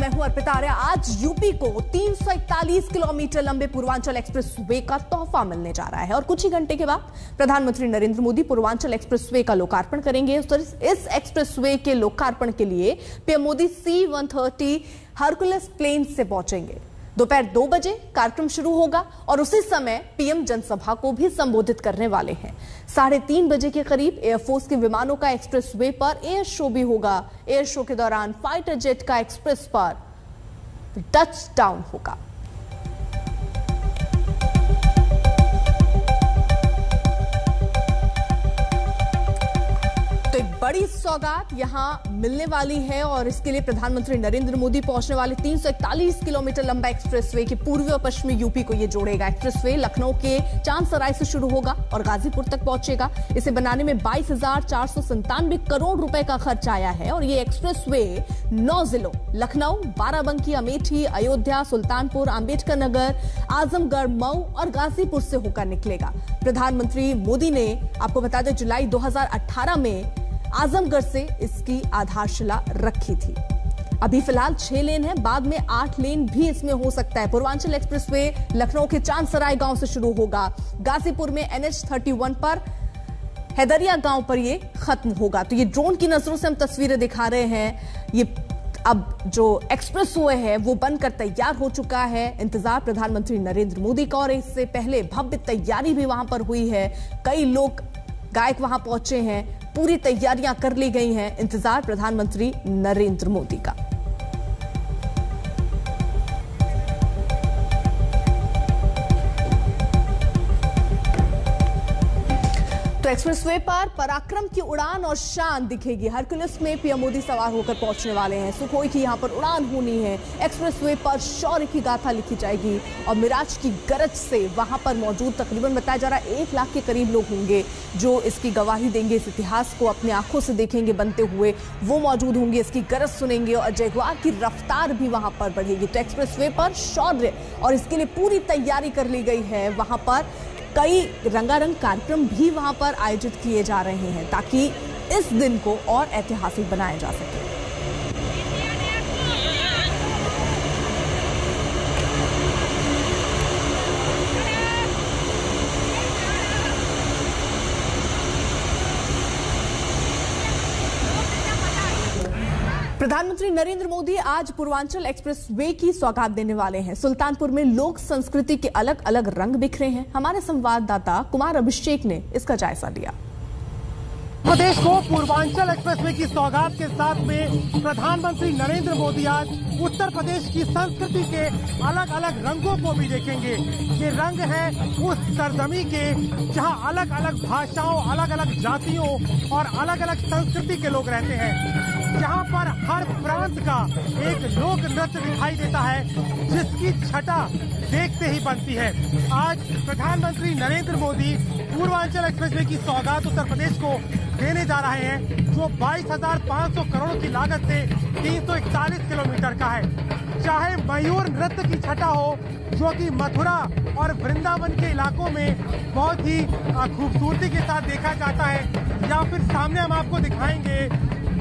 मैं हूं अर्पिता आर्या। आज यूपी को 341 किलोमीटर लंबे पूर्वांचल एक्सप्रेस वे का तोहफा मिलने जा रहा है और कुछ ही घंटे के बाद प्रधानमंत्री नरेंद्र मोदी पूर्वांचल एक्सप्रेस वे का लोकार्पण करेंगे। इस एक्सप्रेस वे के लोकार्पण के लिए PM Modi C-130 Hercules plane से पहुंचेंगे। दोपहर 2 बजे कार्यक्रम शुरू होगा और उसी समय पीएम जनसभा को भी संबोधित करने वाले हैं। 3:30 बजे के करीब एयरफोर्स के विमानों का एक्सप्रेस वे पर एयर शो भी होगा। एयर शो के दौरान फाइटर जेट का एक्सप्रेस पर टच डाउन होगा। तो एक बड़ी सौगात यहां मिलने वाली है और इसके लिए प्रधानमंत्री नरेंद्र मोदी पहुंचने वाले 341 किलोमीटर लंबा एक्सप्रेसवे के पूर्वी और पश्चिमी यूपी को ये जोड़ेगा। एक्सप्रेसवे लखनऊ के चांदसराय से शुरू होगा और गाजीपुर तक पहुंचेगा। इसे बनाने में 22,497 करोड़ रुपए का खर्च आया है और ये एक्सप्रेसवे 9 जिलों लखनऊ, बाराबंकी, अमेठी, अयोध्या, सुल्तानपुर, अंबेडकर नगर, आजमगढ़, मऊ और गाजीपुर से होकर निकलेगा। प्रधानमंत्री मोदी ने आपको बता दें जुलाई 2018 में आजमगढ़ से इसकी आधारशिला रखी थी। अभी फिलहाल 6 लेन है, बाद में 8 लेन भी इसमें हो सकता है। पूर्वांचल एक्सप्रेसवे लखनऊ के चांदसराय गांव से शुरू होगा। गाजीपुर में NH-31 पर हैदरिया गांव पर ये खत्म होगा। तो ये ड्रोन की नजरों से हम तस्वीरें दिखा रहे हैं। ये अब जो एक्सप्रेसवे है वो बनकर तैयार हो चुका है। इंतजार प्रधानमंत्री नरेंद्र मोदी का और इससे पहले भव्य तैयारी भी वहां पर हुई है। कई लोक गायक वहां पहुंचे हैं, पूरी तैयारियां कर ली गई हैं। इंतजार प्रधानमंत्री नरेंद्र मोदी का। तो एक्सप्रेसवे पर पराक्रम की उड़ान और शान दिखेगी। हरकुलस में पीएम मोदी सवार होकर पहुंचने वाले हैं। सुखोई की यहां पर उड़ान होनी है। एक्सप्रेसवे पर शौर्य की गाथा लिखी जाएगी और मिराज की गरज से वहां पर मौजूद तकरीबन बताया जा रहा है 1 लाख के करीब लोग होंगे जो इसकी गवाही देंगे, इस इतिहास को अपनी आंखों से देखेंगे बनते हुए। वो मौजूद होंगे, इसकी गरज सुनेंगे और जगुआर की रफ्तार भी वहां पर बढ़ेगी। तो एक्सप्रेसवे पर शौर्य और इसके लिए पूरी तैयारी कर ली गई है। वहां पर कई रंगारंग कार्यक्रम भी वहां पर आयोजित किए जा रहे हैं ताकि इस दिन को और ऐतिहासिक बनाया जा सके। प्रधानमंत्री नरेंद्र मोदी आज पूर्वांचल एक्सप्रेस वे की सौगात देने वाले हैं। सुल्तानपुर में लोक संस्कृति के अलग अलग रंग बिखरे हैं। हमारे संवाददाता कुमार अभिषेक ने इसका जायजा लिया। प्रदेश को पूर्वांचल एक्सप्रेसवे की सौगात के साथ में प्रधानमंत्री नरेंद्र मोदी आज उत्तर प्रदेश की संस्कृति के अलग अलग रंगों को भी देखेंगे। ये रंग है उस सरजमी के जहां अलग अलग भाषाओं, अलग अलग जातियों और अलग अलग संस्कृति के लोग रहते हैं, जहां पर हर प्रांत का एक लोक नृत्य दिखाई देता है जिसकी छटा देखते ही बनती है। आज प्रधानमंत्री नरेंद्र मोदी पूर्वांचल एक्सप्रेसवे की सौगात उत्तर प्रदेश को देने जा रहे हैं जो 22,500 करोड़ की लागत से 341 किलोमीटर का है। चाहे मयूर नृत्य की छटा हो जो कि मथुरा और वृंदावन के इलाकों में बहुत ही खूबसूरती के साथ देखा जाता है, या फिर सामने हम आपको दिखाएंगे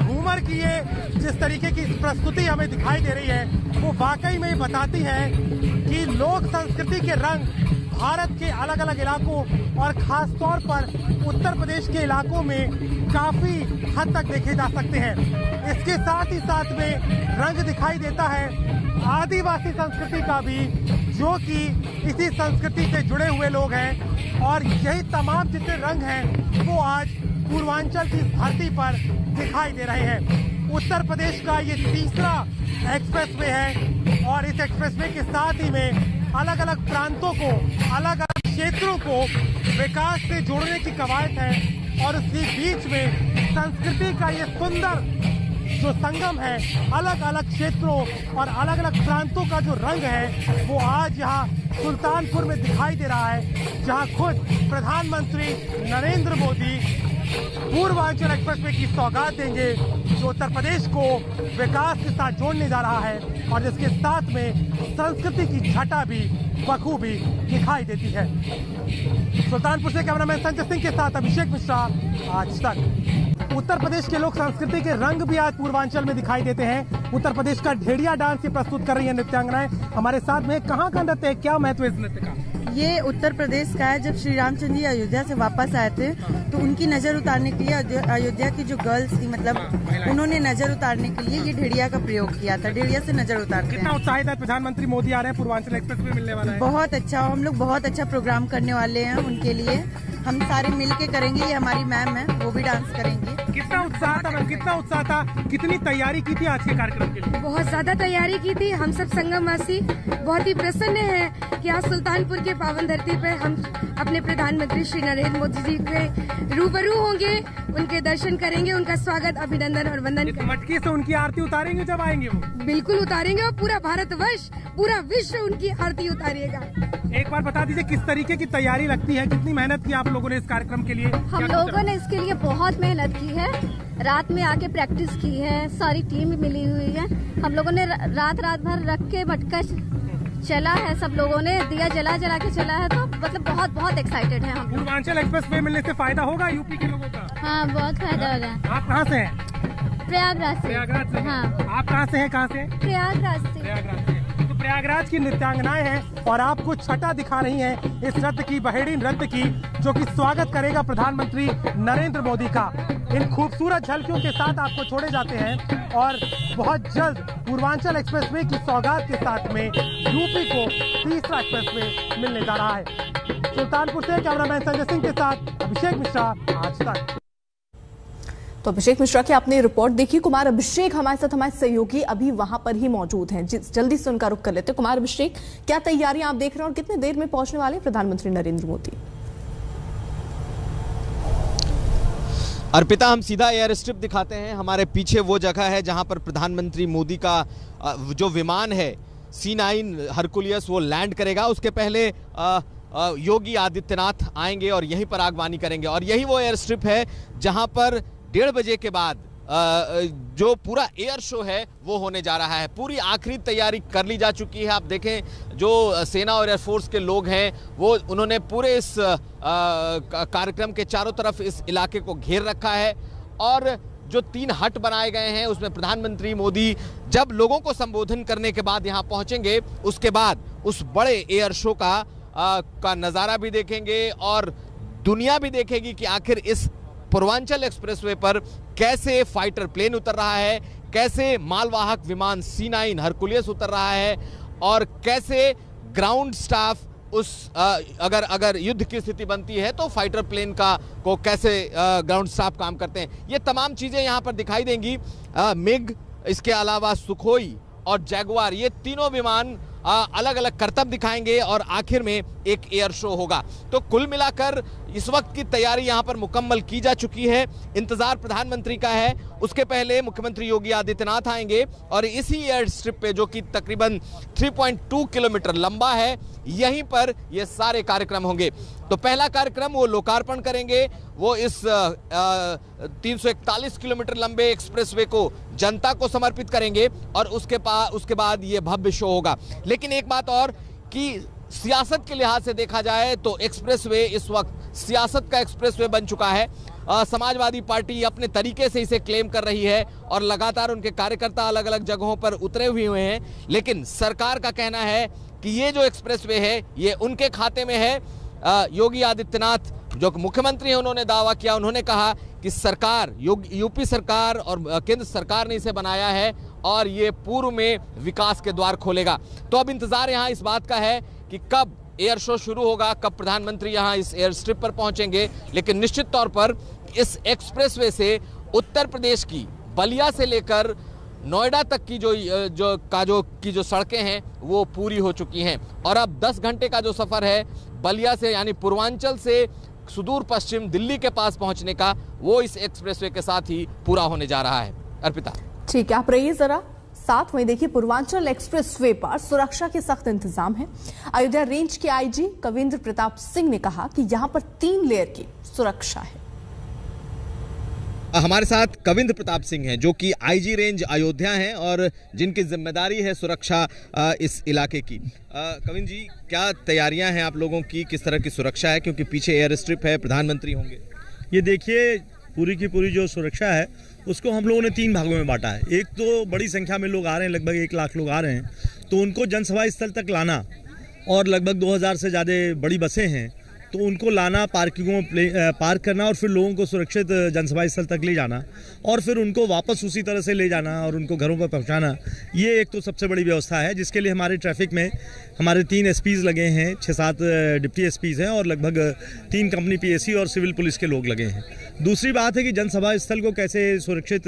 घूमर की ये जिस तरीके की प्रस्तुति हमें दिखाई दे रही है वो वाकई में बताती है कि लोक संस्कृति के रंग भारत के अलग अलग इलाकों और खास तौर पर उत्तर प्रदेश के इलाकों में काफी हद तक देखे जा सकते हैं। इसके साथ ही साथ में रंग दिखाई देता है आदिवासी संस्कृति का भी, जो कि इसी संस्कृति से जुड़े हुए लोग हैं और यही तमाम जितने रंग हैं वो आज पूर्वांचल की धरती पर दिखाई दे रहे हैं। उत्तर प्रदेश का ये तीसरा एक्सप्रेसवे है और इस एक्सप्रेसवे के साथ ही में अलग अलग प्रांतों को, अलग अलग क्षेत्रों को विकास से जोड़ने की कवायद है और उसी बीच में संस्कृति का ये सुंदर जो संगम है, अलग अलग क्षेत्रों और अलग अलग प्रांतों का जो रंग है वो आज यहाँ सुल्तानपुर में दिखाई दे रहा है, जहाँ खुद प्रधानमंत्री नरेंद्र मोदी पूर्वांचल एक्सप्रेसवे की सौगात देंगे जो उत्तर प्रदेश को विकास के साथ जोड़ने जा रहा है और जिसके साथ में संस्कृति की छटा भी बखूबी दिखाई देती है। सुल्तानपुर से कैमरामैन संजय सिंह के साथ अभिषेक मिश्रा, आज तक। उत्तर प्रदेश के लोक संस्कृति के रंग भी आज पूर्वांचल में दिखाई देते हैं। उत्तर प्रदेश का ढेड़िया डांस ये प्रस्तुत कर रही है नृत्यांगनाएं हमारे साथ में। कहाँ का नृत्य है, क्या महत्व है इस नृत्य का? ये उत्तर प्रदेश का है। जब श्री रामचंद्र जी अयोध्या से वापस आए थे तो उनकी नजर उतारने के लिए अयोध्या की जो गर्ल्स थी, मतलब उन्होंने नजर उतारने के लिए ये ढेड़िया का प्रयोग किया था। ढेड़िया से नजर उतारते हैं। कितना उत्साहित है? प्रधानमंत्री मोदी आ रहे हैं, पूर्वांचल एक्सप्रेस वे मिलने वाला है। बहुत अच्छा, हम लोग बहुत अच्छा प्रोग्राम करने वाले हैं उनके लिए। हम सारे मिल के करेंगे। ये हमारी मैम है, वो भी डांस करेंगे। कितना उत्साह था मैम, कितना उत्साह था? कितनी तैयारी की थी आज के कार्यक्रम के लिए? बहुत ज्यादा तैयारी की थी। हम सब संगमवासी बहुत ही प्रसन्न हैं कि आज सुल्तानपुर के पावन धरती पर हम अपने प्रधानमंत्री श्री नरेंद्र मोदी जी के रूबरू होंगे, उनके दर्शन करेंगे, उनका स्वागत, अभिनंदन और वंदन करेंगे। मटकी से उनकी आरती उतारेंगे जब आएंगे वो? बिल्कुल उतारेंगे और पूरा भारतवर्ष, पूरा विश्व उनकी आरती उतारेगा। एक बार बता दीजिए किस तरीके की तैयारी लगती है, कितनी मेहनत की आप लोगों ने इस कार्यक्रम के लिए? हम लोगों ने इसके लिए बहुत मेहनत की है, रात में आके प्रैक्टिस की है, सारी टीम मिली हुई है। हम लोगों ने रात भर रख के मटका चला है, सब लोगों ने दिया जला के चला है, तो मतलब बहुत एक्साइटेड है हम। पूर्वांचल एक्सप्रेस वे मिलने से फायदा होगा यूपी के लोगों का? हाँ, बहुत फायदा होगा। आप कहाँ से हैं? प्रयागराज से। हाँ। आप कहाँ से हैं? कहाँ से? प्रयागराज से। तो प्रयागराज की नृत्यांगनाएं हैं और आपको छटा दिखा रही हैं इस नृत्य की, बहेड़ी नृत्य की, जो कि स्वागत करेगा प्रधानमंत्री नरेंद्र मोदी का। इन खूबसूरत झलकियों के साथ आपको छोड़े जाते हैं और बहुत जल्द पूर्वांचल एक्सप्रेसवे की सौगात के साथ में यूपी को तीसरा एक्सप्रेसवे मिलने जा रहा है। सुल्तानपुर से कैमरामैन संजय सिंह के साथ अभिषेक मिश्रा, आज तक। तो अभिषेक मिश्रा की आपने रिपोर्ट देखी। कुमार अभिषेक हमारे साथ, हमारे सहयोगी अभी वहां पर ही मौजूद हैं, जल्दी से उनका रुख कर लेते हैं। कुमार अभिषेक, क्या तैयारियां आप देख रहे हैं और कितने देर में पहुंचने वाले प्रधानमंत्री नरेंद्र मोदी? अर्पिता, हम सीधा एयर स्ट्रिप दिखाते हैं। हमारे पीछे वो जगह है जहां पर प्रधानमंत्री मोदी का जो विमान है C9 हरकुलियस वो लैंड करेगा। उसके पहले योगी आदित्यनाथ आएंगे और यहीं पर आगवानी करेंगे। और यही वो एयर स्ट्रिप है जहां पर 1:30 बजे के बाद जो पूरा एयर शो है वो होने जा रहा है। पूरी आखिरी तैयारी कर ली जा चुकी है। आप देखें, जो सेना और एयरफोर्स के लोग हैं वो उन्होंने पूरे इस कार्यक्रम के चारों तरफ इस इलाके को घेर रखा है। और जो 3 हट बनाए गए हैं उसमें प्रधानमंत्री मोदी जब लोगों को संबोधन करने के बाद यहाँ पहुंचेंगे, उसके बाद उस बड़े एयर शो का नज़ारा भी देखेंगे और दुनिया भी देखेगी कि आखिर इस पूर्वांचल एक्सप्रेसवे पर कैसे फाइटर प्लेन उतर रहा है, कैसे मालवाहक विमान C9 हरकुलियस उतर रहा है और कैसे ग्राउंड स्टाफ उस अगर युद्ध की स्थिति बनती है तो फाइटर प्लेन को कैसे ग्राउंड स्टाफ काम करते हैं। ये तमाम चीज़ें यहाँ पर दिखाई देंगी। मिग, इसके अलावा सुखोई और जैगुआर, ये तीनों विमान अलग अलग करतब दिखाएंगे और आखिर में एक एयर शो होगा। तो कुल मिलाकर इस वक्त की तैयारी यहां पर मुकम्मल की जा चुकी है। इंतजार प्रधानमंत्री का है। उसके पहले मुख्यमंत्री योगी आदित्यनाथ आएंगे और इसी एयर स्ट्रिप पे, जो कि तकरीबन 3.2 किलोमीटर लंबा है, यहीं पर ये सारे कार्यक्रम होंगे। तो पहला कार्यक्रम वो लोकार्पण करेंगे, वो इस 341 किलोमीटर लंबे एक्सप्रेसवे को जनता को समर्पित करेंगे और उसके बाद ये भव्य शो होगा। लेकिन एक बात और कि सियासत के लिहाज से देखा जाए तो एक्सप्रेसवे इस वक्त सियासत का एक्सप्रेसवे बन चुका है। समाजवादी पार्टी अपने तरीके से इसे क्लेम कर रही है और लगातार उनके कार्यकर्ता अलग अलग जगहों पर उतरे हुए हैं। लेकिन सरकार का कहना है कि ये जो एक्सप्रेसवे है ये उनके खाते में है। योगी आदित्यनाथ जो मुख्यमंत्री हैं उन्होंने दावा किया, उन्होंने कहा कि सरकार, यूपी सरकार और केंद्र सरकार ने इसे बनाया है और ये पूर्व में विकास के द्वार खोलेगा। तो अब इंतजार यहाँ इस बात का है कि कब एयर शो शुरू होगा, कब प्रधानमंत्री यहाँ इस एयर स्ट्रिप पर पहुंचेंगे। लेकिन निश्चित तौर पर इस एक्सप्रेसवे से उत्तर प्रदेश की बलिया से लेकर नोएडा तक की जो सड़कें हैं वो पूरी हो चुकी हैं और अब 10 घंटे का जो सफर है बलिया से, यानी पूर्वांचल से सुदूर पश्चिम दिल्ली के पास पहुंचने का, वो इस एक्सप्रेसवे के साथ ही पूरा होने जा रहा है। अर्पिता, ठीक है, आप रहिए जरा साथ। वहीं देखिए, पूर्वांचल एक्सप्रेसवे पर सुरक्षा के सख्त इंतजाम है। अयोध्या रेंज के आईजी कविंद्र प्रताप सिंह ने कहा कि यहां पर 3 लेयर की सुरक्षा है। हमारे साथ कविंद्र प्रताप सिंह हैं जो कि आईजी रेंज अयोध्या हैं और जिनकी जिम्मेदारी है सुरक्षा इस इलाके की। कविंद्र जी, क्या तैयारियां हैं आप लोगों की, किस तरह की सुरक्षा है, क्योंकि पीछे एयर स्ट्रिप है, प्रधानमंत्री होंगे? ये देखिए, पूरी की पूरी जो सुरक्षा है उसको हम लोगों ने 3 भागों में बांटा है। एक तो बड़ी संख्या में लोग आ रहे हैं, लगभग 1 लाख लोग आ रहे हैं, तो उनको जनसभा स्थल तक लाना, और लगभग 2000 से ज़्यादा बड़ी बसें हैं तो उनको लाना, पार्किंगों पार्क करना और फिर लोगों को सुरक्षित जनसभा स्थल तक ले जाना और फिर उनको वापस उसी तरह से ले जाना और उनको घरों पर पहुंचाना। ये एक तो सबसे बड़ी व्यवस्था है, जिसके लिए हमारे ट्रैफिक में हमारे 3 एसपीज लगे हैं, 6-7 डिप्टी एसपीज हैं और लगभग 3 कंपनी पीएसी और सिविल पुलिस के लोग लगे हैं। दूसरी बात है कि जनसभा स्थल को कैसे सुरक्षित,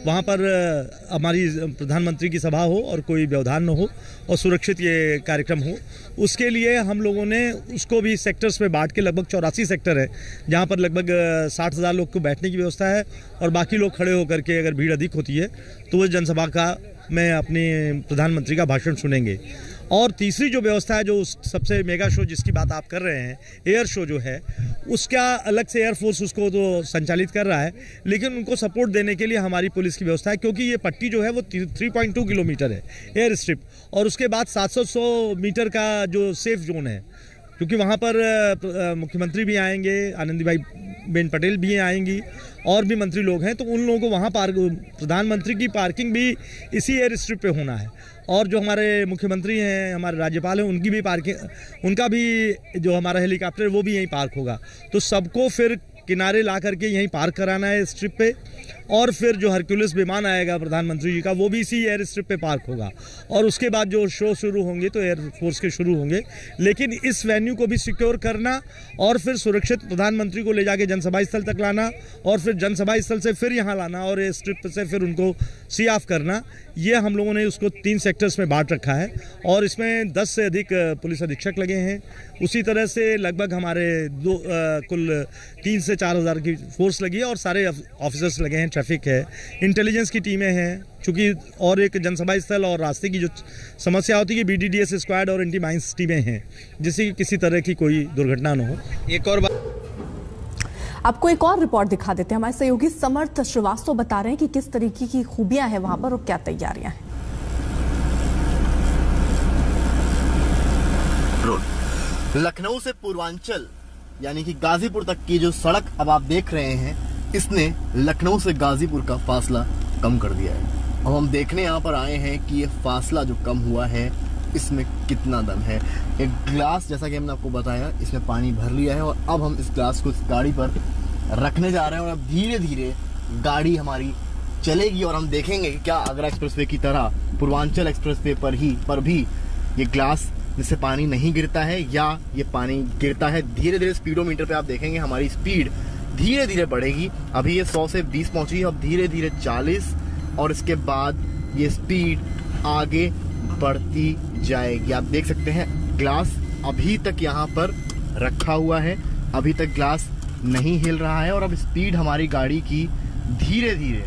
वहाँ पर हमारी प्रधानमंत्री की सभा हो और कोई व्यवधान न हो और सुरक्षित ये कार्यक्रम हो, उसके लिए हम लोगों ने उसको भी सेक्टर्स में बांट के, लगभग 84 सेक्टर है जहाँ पर लगभग 60,000 लोग को बैठने की व्यवस्था है और बाकी लोग खड़े होकर के अगर भीड़ अधिक होती है तो वो जनसभा का में अपने प्रधानमंत्री का भाषण सुनेंगे। और तीसरी जो व्यवस्था है, जो सबसे मेगा शो जिसकी बात आप कर रहे हैं, एयर शो जो है, उसका अलग से एयरफोर्स उसको तो संचालित कर रहा है, लेकिन उनको सपोर्ट देने के लिए हमारी पुलिस की व्यवस्था है, क्योंकि ये पट्टी जो है वो 3.2 किलोमीटर है एयर स्ट्रिप, और उसके बाद 700 मीटर का जो सेफ जोन है, क्योंकि वहाँ पर मुख्यमंत्री भी आएंगे, आनंदीबेन पटेल भी आएंगी और भी मंत्री लोग हैं, तो उन लोगों को वहाँ प्रधानमंत्री की पार्किंग भी इसी एयर स्ट्रिप पे होना है। और जो हमारे मुख्यमंत्री हैं, हमारे राज्यपाल हैं, उनकी भी पार्किंग, उनका भी जो हमारा हेलीकॉप्टर वो भी यहीं पार्क होगा। तो सबको फिर किनारे ला करके यहीं पार्क कराना है स्ट्रिप पे, और फिर जो हरक्यूलिस विमान आएगा प्रधानमंत्री जी का वो भी इसी एयर स्ट्रिप पे पार्क होगा। और उसके बाद जो शो शुरू होंगे तो एयरफोर्स के शुरू होंगे, लेकिन इस वेन्यू को भी सिक्योर करना और फिर सुरक्षित प्रधानमंत्री को ले जाके जनसभा स्थल तक लाना और फिर जनसभा स्थल से फिर यहाँ लाना और एयर स्ट्रिप से फिर उनको सी ऑफ करना, ये हम लोगों ने उसको 3 सेक्टर्स में बांट रखा है। और इसमें 10 से अधिक पुलिस अधीक्षक लगे हैं। उसी तरह से लगभग हमारे कुल 3 से 4 हज़ार की फोर्स लगी है और सारे ऑफिसर्स लगे हैं, ट्रैफिक है, इंटेलिजेंस की टीमें हैं, चूँकि और एक जनसभा स्थल और रास्ते की जो समस्या होती है, BDDS स्क्वाड और एंटी माइंस टीमें हैं, जिससे किसी तरह की कोई दुर्घटना न हो। एक और बात आपको एक और रिपोर्ट दिखा देते हैं। हमारे सहयोगी समर्थ श्रीवास्तव बता रहे हैं कि किस तरीके की खूबियां हैं वहां पर और क्या तैयारियां हैं। लखनऊ से पूर्वांचल यानी कि गाजीपुर तक की जो सड़क अब आप देख रहे हैं, इसने लखनऊ से गाजीपुर का फासला कम कर दिया है। अब हम देखने यहाँ पर आए हैं कि ये फासला जो कम हुआ है इसमें कितना दम है। एक ग्लास, जैसा कि हमने आपको बताया, इसमें पानी भर लिया है और अब हम इस ग्लास को इस गाड़ी पर रखने जा रहे हैं और अब धीरे धीरे गाड़ी हमारी चलेगी और हम देखेंगे कि क्या आगरा एक्सप्रेसवे की तरह पूर्वांचल एक्सप्रेसवे पर भी ये ग्लास जिससे पानी नहीं गिरता है या ये पानी गिरता है। धीरे धीरे स्पीडोमीटर पे आप देखेंगे हमारी स्पीड धीरे धीरे बढ़ेगी। अभी ये 100 से 20 पहुंची है, अब धीरे धीरे 40 और इसके बाद ये स्पीड आगे बढ़ती जाएगी। आप देख सकते हैं ग्लास अभी तक यहाँ पर रखा हुआ है, अभी तक ग्लास नहीं हिल रहा है और अब स्पीड हमारी गाड़ी की धीरे धीरे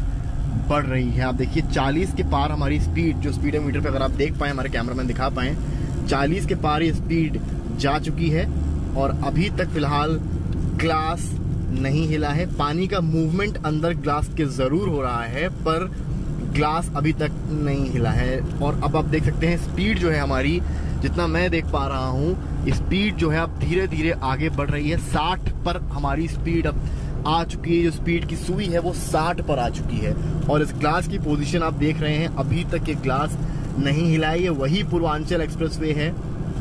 बढ़ रही है। आप देखिए 40 के पार हमारी स्पीड, जो स्पीडोमीटर पे अगर आप देख पाए, हमारे कैमरामैन दिखा पाए, 40 के पार ये स्पीड जा चुकी है और अभी तक फिलहाल ग्लास नहीं हिला है। पानी का मूवमेंट अंदर ग्लास के जरूर हो रहा है पर ग्लास अभी तक नहीं हिला है। और अब आप देख सकते हैं स्पीड जो है हमारी, जितना मैं देख पा रहा हूँ, स्पीड जो है अब धीरे धीरे आगे बढ़ रही है। 60 पर हमारी स्पीड अब आ चुकी है, जो स्पीड की सुई है वो 60 पर आ चुकी है। और इस ग्लास की पोजीशन आप देख रहे हैं, अभी तक ये ग्लास नहीं हिला है। ये वही पूर्वांचल एक्सप्रेसवे है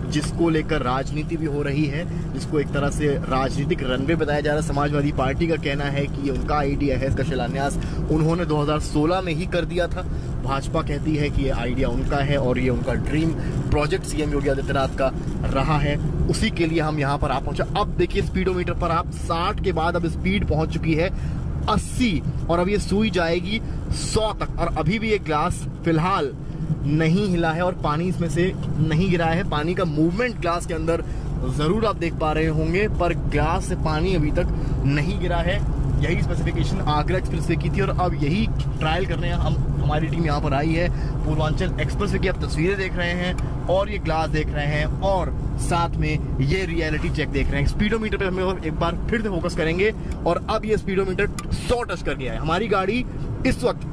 जिसको लेकर राजनीति भी हो रही है, जिसको एक तरह से राजनीतिक रनवे बताया जा रहा है। समाजवादी पार्टी का कहना है कि ये उनका आइडिया है, इसका शिलान्यास उन्होंने 2016 में ही कर दिया था। भाजपा कहती है कि ये आइडिया उनका है और ये उनका dream project CM Yogi Adityanath का रहा है। उसी के लिए हम यहाँ पर आ पहुंचा। अब देखिए स्पीडोमीटर पर आप 60 के बाद अब स्पीड पहुंच चुकी है 80 और अब ये सुई जाएगी 100 तक। और अभी भी ये ग्लास फिलहाल नहीं हिला है और पानी इसमें से नहीं गिरा है। पानी का मूवमेंट ग्लास के अंदर जरूर आप देख पा रहे होंगे पर ग्लास से पानी अभी तक नहीं गिरा है। यही स्पेसिफिकेशन आगरा एक्सप्रेसवे की थी और अब यही ट्रायल करने हमारी टीम यहाँ पर आई है। पूर्वांचल एक्सप्रेसवे की आप तस्वीरें देख रहे हैं और ये ग्लास देख रहे हैं और साथ में ये रियलिटी चेक देख रहे हैं। स्पीडोमीटर पे हम एक बार फिर से फोकस करेंगे और अब ये स्पीडोमीटर 100 टच कर गया है। हमारी गाड़ी इस वक्त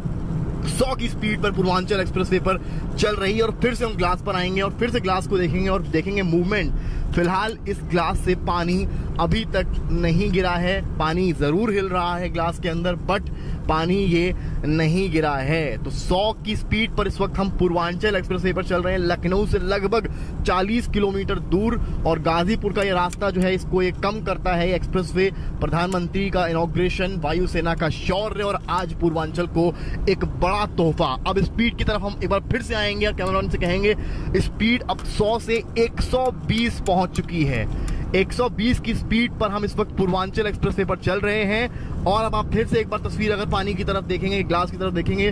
100 की स्पीड पर पूर्वांचल एक्सप्रेसवे पर चल रही है और फिर से हम ग्लास पर आएंगे और फिर से ग्लास को देखेंगे और देखेंगे मूवमेंट फिलहाल इस ग्लास से पानी अभी तक नहीं गिरा है। पानी जरूर हिल रहा है ग्लास के अंदर, बट पानी ये नहीं गिरा है। तो 100 की स्पीड पर इस वक्त हम पूर्वांचल एक्सप्रेसवे पर चल रहे हैं, लखनऊ से लगभग 40 किलोमीटर दूर। और गाजीपुर का ये रास्ता जो है इसको ये कम करता है एक्सप्रेसवे। प्रधानमंत्री का इनॉग्रेशन, वायुसेना का शौर्य और आज पूर्वांचल को एक बड़ा तोहफा। अब स्पीड की तरफ हम एक बार फिर से आएंगे और कैमरामैन से कहेंगे स्पीड अब 100 से 120 पहुंच चुकी है। 120 की स्पीड पर हम इस वक्त पूर्वांचल एक्सप्रेसवे पर चल रहे हैं। और अब आप फिर से एक बार तस्वीर अगर पानी की तरफ देखेंगे, ग्लास की तरफ देखेंगे,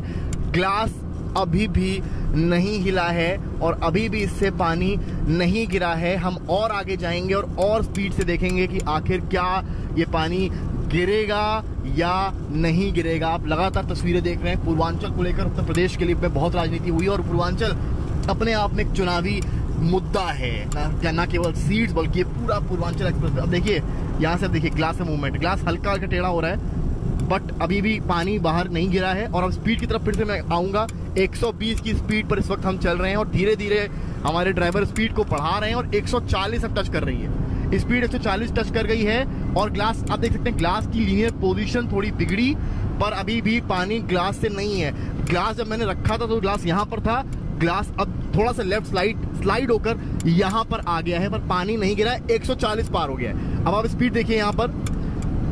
ग्लास अभी भी नहीं हिला है और अभी भी इससे पानी नहीं गिरा है। हम और आगे जाएंगे और स्पीड से देखेंगे कि आखिर क्या ये पानी गिरेगा या नहीं गिरेगा। आप लगातार तस्वीरें देख रहे हैं। पूर्वांचल को लेकर उत्तर प्रदेश के लिए बहुत राजनीति हुई और पूर्वांचल अपने आप में एक चुनावी मुद्दा है, ना केवल सीट्स बल्कि ये पूरा पूर्वांचल एक्सप्रेस। अब देखिए यहाँ से देखिए ग्लास का मूवमेंट, ग्लास हल्का हल्का टेढ़ा हो रहा है, बट अभी भी पानी बाहर नहीं गिरा है। और अब स्पीड की तरफ फिर से मैं आऊंगा। 120 की स्पीड पर इस वक्त हम चल रहे हैं और धीरे धीरे हमारे ड्राइवर स्पीड को बढ़ा रहे हैं और 140 अब टच कर रही है। स्पीड 140 टच कर गई है और ग्लास आप देख सकते हैं, ग्लास की लीनियर पोजीशन थोड़ी बिगड़ी, पर अभी भी पानी ग्लास से नहीं है। ग्लास जब मैंने रखा था तो ग्लास यहाँ पर था, ग्लास अब थोड़ा सा लेफ्ट स्लाइड होकर यहाँ पर आ गया है, पर पानी नहीं गिरा है। 140 पार हो गया है। अब आप स्पीड देखिए, यहाँ पर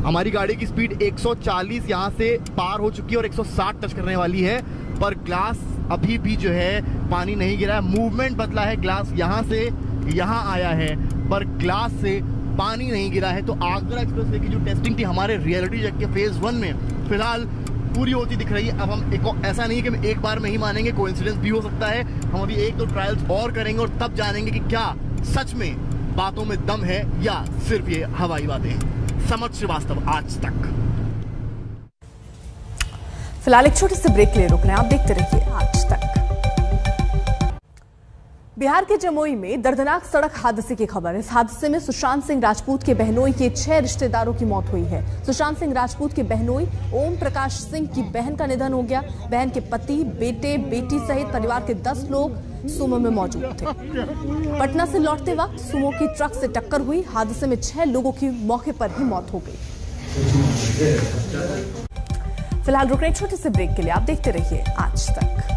हमारी गाड़ी की स्पीड 140 यहाँ से पार हो चुकी है और 160 टच करने वाली है, पर ग्लास अभी भी जो है पानी नहीं गिरा है। मूवमेंट बदला है, ग्लास यहाँ से यहाँ आया है पर ग्लास से पानी नहीं गिरा है। तो आगरा एक्सप्रेसवे की जो टेस्टिंग थी हमारे रियलिटी चेक के फेज 1 में फिलहाल पूरी होती दिख रही है। अब हम ऐसा नहीं है कि हम एक बार में ही मानेंगे, कोइंसिडेंस भी हो सकता है। हम अभी 1-2 ट्रायल्स और करेंगे और तब जानेंगे कि क्या सच में बातों में दम है या सिर्फ ये हवाई बातें हैं। समझ श्रीवास्तव, आज तक। फिलहाल एक छोटे से ब्रेक के लिए रुक रहे हैं, आप देखते रहिए आज तक। बिहार के जमुई में दर्दनाक सड़क हादसे की खबर है। इस हादसे में सुशांत सिंह राजपूत के बहनोई के 6 रिश्तेदारों की मौत हुई है। सुशांत सिंह राजपूत के बहनोई ओम प्रकाश सिंह की बहन का निधन हो गया। बहन के पति, बेटे, बेटी सहित परिवार के 10 लोग सुमो में मौजूद थे। पटना से लौटते वक्त सुमो की ट्रक से टक्कर हुई। हादसे में 6 लोगों की मौके पर ही मौत हो गई। फिलहाल रुक रहे छोटे से ब्रेक के लिए, आप देखते रहिए आज तक।